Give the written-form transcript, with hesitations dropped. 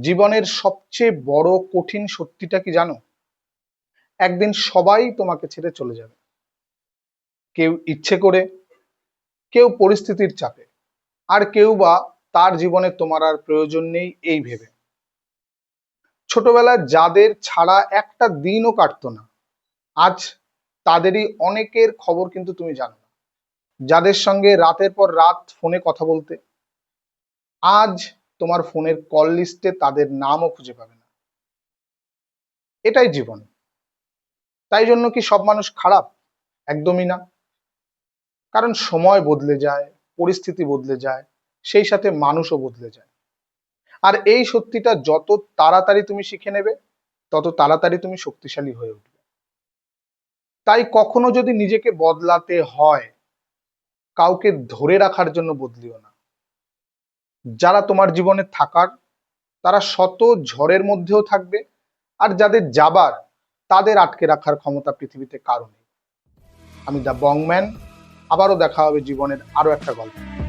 জীবনের সবচেয়ে বড় কঠিন সত্যিটা কি জানো? একদিন সবাই তোমাকে ছেড়ে চলে যাবে। কেউ ইচ্ছে করে, কেউ পরিস্থিতির চাপে, আর কেউ বা তার জীবনে তোমার আর প্রয়োজন নেই এই ভেবে। ছোটবেলায় যাদের ছাড়া একটা দিনও কাটতো না, আজ তাদেরই অনেকের খবর কিন্তু তুমি জানো না। যাদের সঙ্গে রাতের পর রাত ফোনে কথা বলতে, আজ তোমার ফোনের কল লিস্টে তাদের নামও খুঁজে পাবে না। এটাই জীবন। তাই জন্য কি সব মানুষ খারাপ? একদমই না। কারণ সময় বদলে যায়, পরিস্থিতি বদলে যায়, সেই সাথে মানুষও বদলে যায়। আর এই সত্যিটা যত তাড়াতাড়ি তুমি শিখে নেবে, তত তাড়াতাড়ি তুমি শক্তিশালী হয়ে উঠবে। তাই কখনো যদি নিজেকে বদলাতে হয়, কাউকে ধরে রাখার জন্য বদলিও না। যারা তোমার জীবনে থাকার, তারা শত ঝড়ের মধ্যেও থাকবে, আর যাদের যাবার, তাদের আটকে রাখার ক্ষমতা পৃথিবীতে কারো নেই। আমি দ্য বংম্যান। আবারও দেখা হবে জীবনের আরো একটা গল্প।